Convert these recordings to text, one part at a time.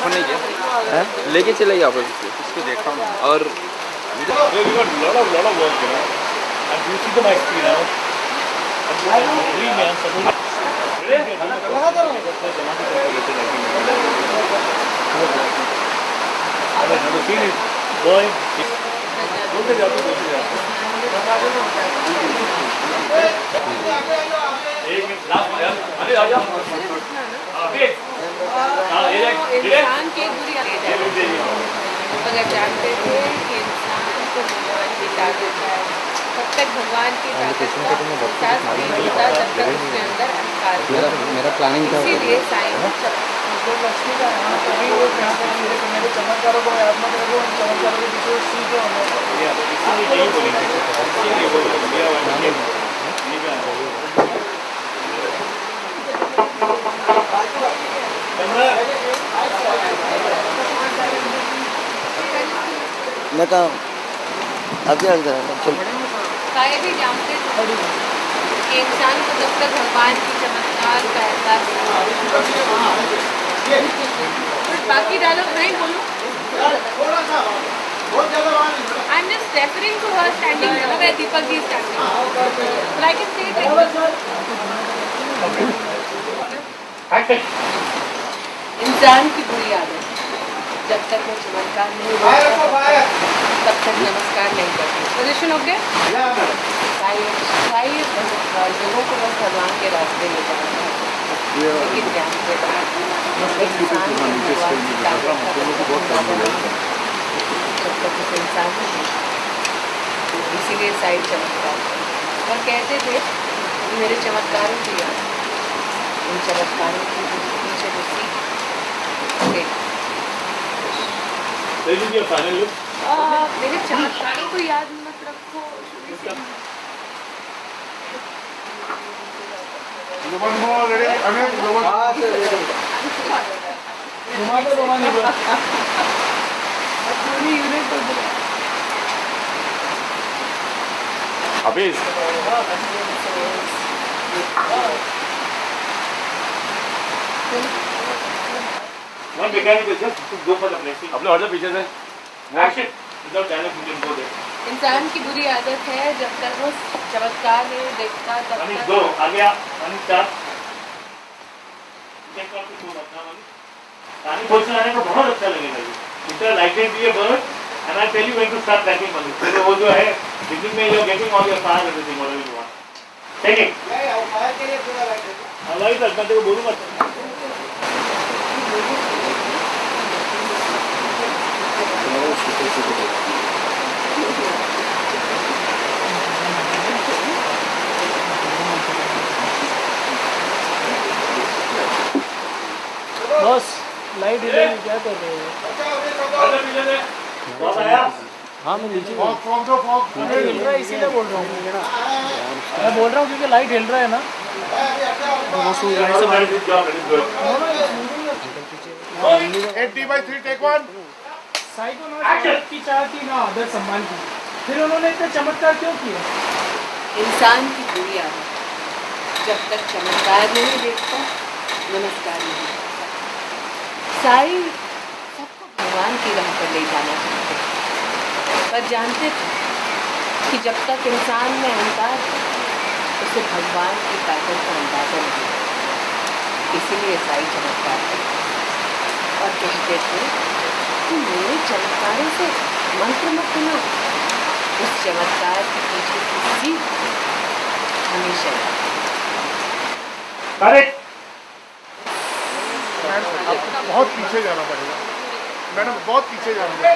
Telephone नहीं किया हैं? लेके चले गए आप इसको देखा हूँ और इंसान की बुरी अगर जानते थे कि इंसान को भगवान की ताकत है, तब तक भगवान की ताकत का एहसास नहीं होता जब तक उसके अंदर अहंकार होता। मेरा प्लानिंग था इसीलिए साईं लक्ष्मी का यहाँ कभी वो यहाँ पर मेरे चमत्कारों को याद मत रखो, चमत्कारों के पीछे सीखे मैं कहा आप क्या चल साईं भी जानते थे कि इंसान को जब तक भगवान की चमत्कार का एहसास बाकी डायलॉग नहीं बोलो। I'm just referring to her standing there, where Deepak ji is standing. Like I said, इंसान की बुरी आदत जब तक वो चमत्कार नहीं होता तब तक नमस्कार नहीं करते। पोजीशन हो गया लोगों को बस भगवान के रास्ते में जाना है, लेकिन जानते इंसान इसीलिए साइड चमत्कार और कहते थे कि मेरे चमत्कारों की याद, उन चमत्कारों की पीछे जो सीख मेरे चमत्कारों को याद मत रखो। अबीज अपने और पीछे से इंसान की बुरी आदत है जब तक वो चमत्कार नहीं देखता तब तक बहुत अच्छा लगेगा इतना लाइटेड भी है bird and I tell you when to start tracking money तो वो जो है बिगिनिंग में you are getting all your stars everything whatever you want take it fire के लिए पूरा लाइट है मैं तेरे को बोलूंगा बस लाइट हिल रही क्या कर रहे हो? हाँ मैं नीचे हिल रहा है इसीलिए बोल रहा हूँ मैं बोल रहा हूँ क्योंकि लाइट हिल रहा है ना। साई को ना की चाह थी ना आदर सम्मान की, फिर उन्होंने इतना चमत्कार क्यों किया? इंसान की बुरी आदत जब तक चमत्कार नहीं देखता नमस्कार नहीं करता। साई सबको भगवान की राह पर ले जाना चाहते पर जानते थे कि जब तक इंसान में अहंकार है उसे भगवान की ताकत का अंदाजा नहीं है। इसीलिए साई चमत्कार करते और कहते थे कि मेरे चमत्कारों से मंत्र मत सुनो, उस चमत्कार के पीछे की सीख हमेशा बहुत पीछे जाना पड़ेगा मैडम, बहुत पीछे जाना पड़ेगा,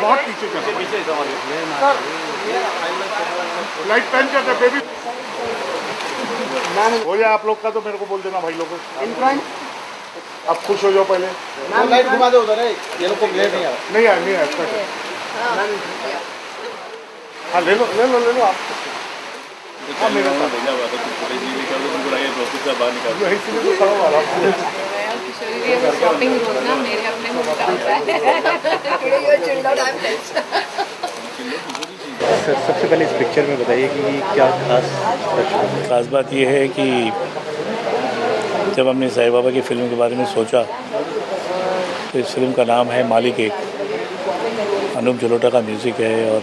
बहुत पीछे जाना पड़ेगा। लाइट पेन करते बेबी हो जाए आप लोग का तो मेरे को बोल देना भाई लोगों को। आप खुश हो जाओ पहले। लाइट घुमा दो उधर, ये लोग को ग्लेयर नहीं आ रहा। नहीं आया हाँ ले लो आप। हाँ मेरे साथ इसीलिए तो खड़ा हुआ शॉपिंग रोजना मेरे अपने मुंह का होता है। सबसे पहले इस पिक्चर में बताइए कि क्या खास बात यह है कि जब हमने साईं बाबा की फिल्म के बारे में सोचा तो इस फिल्म का नाम है मालिक एक। अनूप जलोटा का म्यूज़िक है और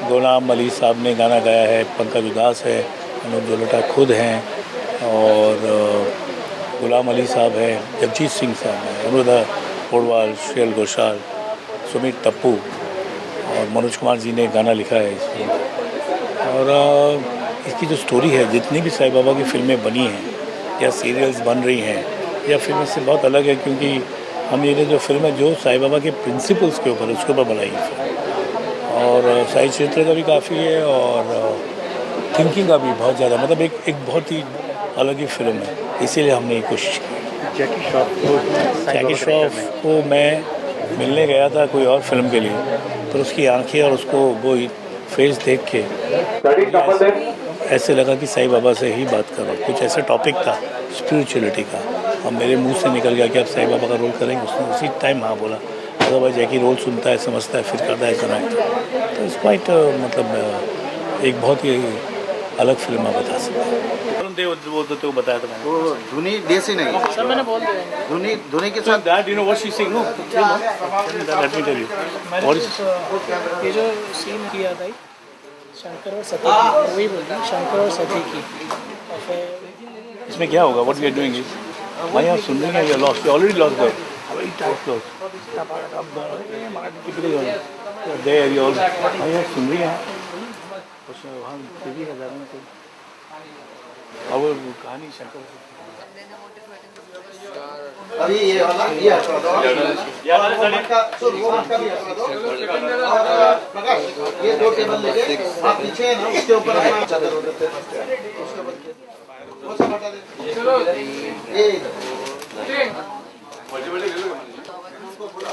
गुलाम अली साहब ने गाना गाया है, पंकज उदास है, अनूप जलोटा खुद हैं और गुलाम अली साहब है, जगजीत सिंह साहब हैं, अनुराधा पोडवाल, श्रेयल घोषाल, सुमित टप्पू और मनोज कुमार जी ने गाना लिखा है इस फिल्म का। और इसकी जो स्टोरी है, जितनी भी साईं बाबा की फिल्में बनी हैं या सीरियल्स बन रही हैं या फिल्म से बहुत अलग है, क्योंकि हम ये जो फिल्म है जो साईं बाबा के प्रिंसिपल्स के ऊपर उसके ऊपर बनाई है और साई चरित्र का भी काफ़ी है और थिंकिंग का भी बहुत ज़्यादा, मतलब एक बहुत ही अलग ही फिल्म है, इसीलिए हमने ये कोशिश की। जैकी श्रॉफ को मैं मिलने गया था कोई और फिल्म के लिए, तो उसकी आंखें और उसको वो फेस देख के ऐसे लगा कि साईं बाबा से ही बात करो। कुछ ऐसा टॉपिक था स्पिरिचुअलिटी का, अब मेरे मुंह से निकल गया कि आप साईं बाबा का रोल करेंगे, उसने उसी टाइम हाँ बोला। अदरवाइज जैकी रोल सुनता है, समझता है, फिर करता है सुना है, तो इस क्वाइट मतलब एक बहुत ही अलग फिल्म आप बता सकते हैं। अरुण देव वो बताया था मैंने, वो धुनी देसी नहीं सर मैंने बोल दिया धुनी के साथ that you know what she sing no let me tell you what is ये जो सीन किया था शंकर और सती की, वही बोल रही शंकर और सती की। और फिर इसमें क्या होगा, what we are doing is भाई आप सुन रहे हैं, you lost, you already lost there, very tight lost there you all भाई आप सुन रही हैं उसमें वहाँ टीवी है ज़्यादा में और वो कहानी शंकर अभी ये वाला ये हटवा दो, वो मटका भी हटवा दो, प्रकाश ये 2 टेबल लेके आप पीछे है ना उसके ऊपर अपना चादर हो देते हैं, उसके ऊपर वो सब हटा दे। चलो ये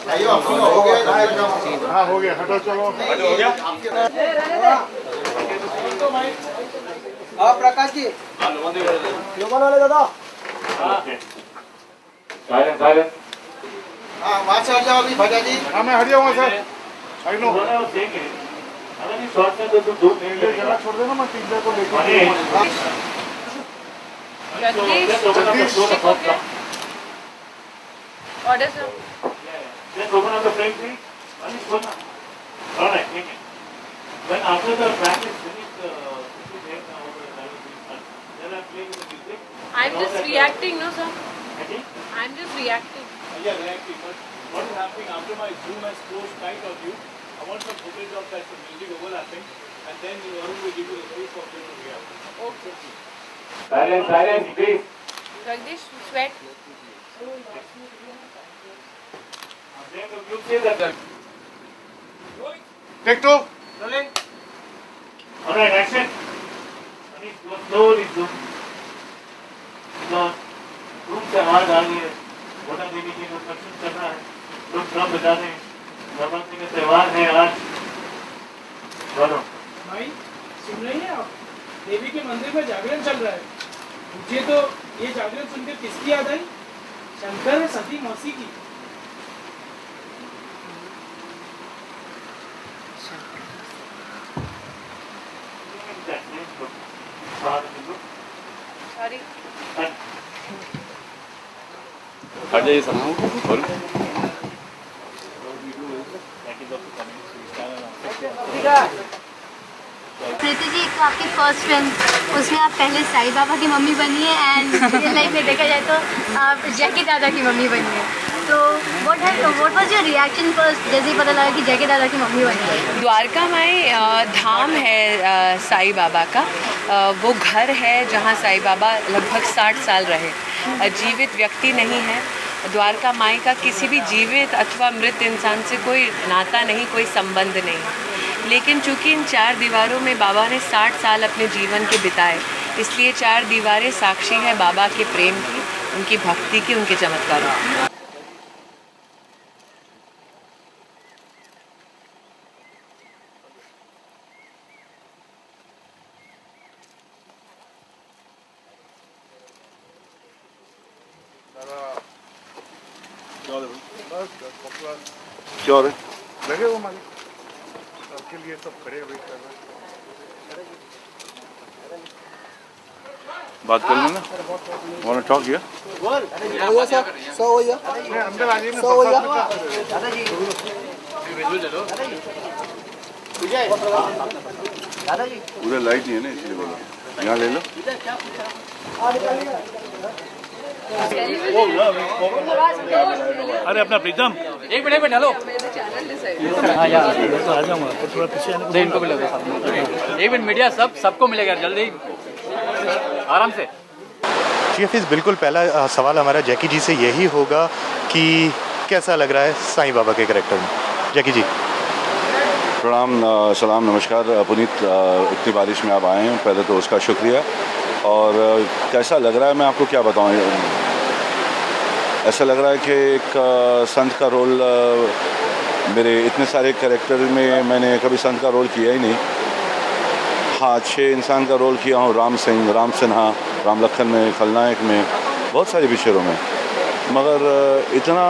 भाइयों आपको हो गया, हाँ हो गया, हटो चलो, हो गया। हाँ प्रकाश जी लोगों वाले दादा, हाँ वहाँ से हट जाओ अभी भैया जी। हाँ मैं हट जाऊँगा सर, आई नो जरा छोड़ देना, मैं टीचर को लेके order sir. Just open up the frame, please. One is one. All right, take it. Then after the practice finish, then I'm playing the music. I'm just reacting, no sir. Okay? I'm just reacting. Yeah, reacting. But what is happening after my zoom has closed tight on you, I want some footage of that, some music overlapping, and then Arun will give you the space for you to react. Okay. Silence, please. Jagdish, sweat. Then you say that. Take 2 All right, action. Manish, go slowly, zoom. Room से आवाज आ रही है, वोटा देने की construction चल रहा है, लोग ड्रम बजा रहे हैं, नवरात्रि का त्यौहार है आज। बोलो भाई सुन रही हैं आप, देवी के मंदिर में जागरण चल रहा है। मुझे तो ये जागरण सुनकर किसकी याद आई? शंकर और सती मौसी की। Sorry. हट जाइए सब बोलो। प्रीति जी, तो आपकी फर्स्ट फिल्म, उसमें आप पहले साईं बाबा की मम्मी बनी है एंड रियल लाइफ में देखा जाए तो आप जैकी दादा की मम्मी बनी है। तो what was your reaction first जैसे ही पता लगा कि जैकी दादा की मम्मी बनी है? द्वारका माई धाम है साईं बाबा का, वो घर है जहाँ साईं बाबा लगभग 60 साल रहे। जीवित व्यक्ति नहीं है। द्वारका माई का किसी भी जीवित अथवा मृत इंसान से कोई नाता नहीं, कोई संबंध नहीं। लेकिन चूंकि इन 4 दीवारों में बाबा ने 60 साल अपने जीवन के बिताए, इसलिए 4 दीवारें साक्षी है बाबा के प्रेम की, उनकी भक्ति की, उनके चमत्कारों की। श्योर है लगे वो मालिक सबके लिए सब खड़े वेट कर रहे हैं। बात कर लेना वांट टॉक हियर उधर लाइट नहीं है ना इसलिए बोला यहाँ ले लो अरे अपना प्रीतम एक मिनट हेलो आ जाऊँगा थोड़ा पीछे इनको मिलेगा एक मिनट मीडिया सबको मिलेगा जल्दी आराम से। जी हफीज़, बिल्कुल पहला सवाल हमारा जैकी जी से यही होगा कि कैसा लग रहा है साईं बाबा के कैरेक्टर में। जैकी जी प्रणाम, सलाम, नमस्कार। पुनीत, इतनी बारिश में आप आए हैं, पहले तो उसका शुक्रिया। और कैसा लग रहा है मैं आपको क्या बताऊं, ऐसा लग रहा है कि एक संत का रोल, मेरे इतने सारे कैरेक्टर में मैंने कभी संत का रोल किया ही नहीं। हाँ, अच्छे इंसान का रोल किया हूँ, राम सिन्हा, राम लखन में, खलनायक में, बहुत सारी पिक्चरों में, मगर इतना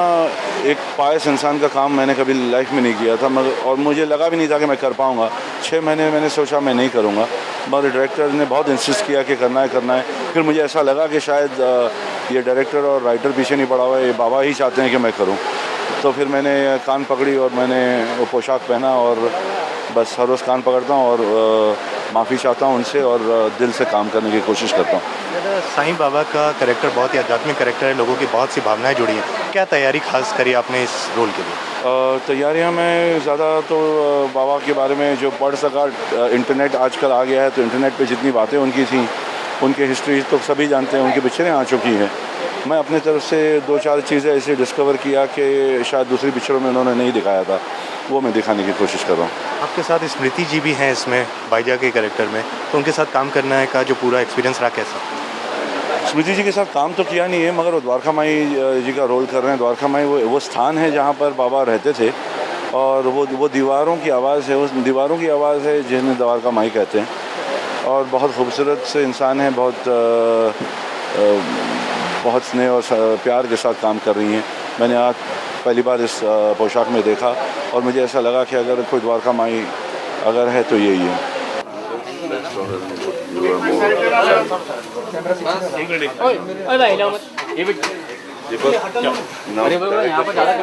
एक पायस इंसान का काम मैंने कभी लाइफ में नहीं किया था। मगर और मुझे लगा भी नहीं था कि मैं कर पाऊँगा। 6 महीने मैंने सोचा मैं नहीं करूँगा, मगर डायरेक्टर ने बहुत इंसिस्ट किया कि करना है। फिर मुझे ऐसा लगा कि शायद ये डायरेक्टर और राइटर पीछे नहीं पड़ा हुआ है, ये बाबा ही चाहते हैं कि मैं करूँ। तो फिर मैंने कान पकड़ी और मैंने वो पोशाक पहना और बस हर रोज़ कान पकड़ता हूँ और माफ़ी चाहता हूँ उनसे और दिल से काम करने की कोशिश करता हूँ। साईं बाबा का कैरेक्टर बहुत ही आध्यात्मिक कैरेक्टर है, लोगों की बहुत सी भावनाएं जुड़ी हैं। क्या तैयारी खास करी आपने इस रोल के लिए? तैयारियां मैं ज़्यादा तो बाबा के बारे में जो पढ़ सका, इंटरनेट आजकल आ गया है तो इंटरनेट पे जितनी बातें उनकी थी, उनकी हिस्ट्री तो सभी जानते हैं, उनकी पिक्चरें आ चुकी हैं। मैं अपनी तरफ से 2-4 चीज़ें ऐसे डिस्कवर किया कि शायद दूसरी पिक्चरों में उन्होंने नहीं दिखाया था, वो मैं दिखाने की कोशिश कर रहा हूँ। आपके साथ स्मृति जी भी हैं इसमें, भाईजा के कैरेक्टर में, तो उनके साथ काम करना है का जो पूरा एक्सपीरियंस रहा कैसा? स्मृति जी के साथ काम तो किया नहीं है, मगर वो द्वारका माई जी का रोल कर रहे हैं। द्वारका माई वो स्थान है जहाँ पर बाबा रहते थे और वो दीवारों की आवाज़ है, उस दीवारों की आवाज़ है जिन्हें द्वारका माई कहते हैं। और बहुत खूबसूरत से इंसान हैं, बहुत स्नेह और प्यार के साथ काम कर रही हैं। मैंने आज पहली बार इस पोशाक में देखा और मुझे ऐसा लगा कि अगर कोई द्वारका माई अगर है तो यही है। यहाँ पर ज़्यादा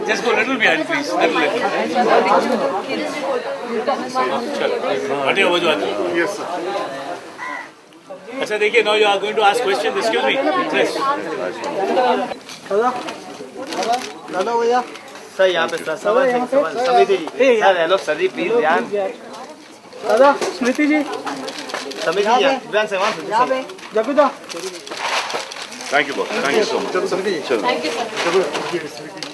Just go a little behind, please. Little. Yes, sir. अच्छा देखिए, now you are going to ask questions. Excuse me. Yes. दादा भैया सर, यहाँ पे sir Samiti ji, sir hello sir ji, please ध्यान। दादा स्मृति जी, समिति जी ध्यान से वहाँ thank you boss, thank you so much. Thank you sir.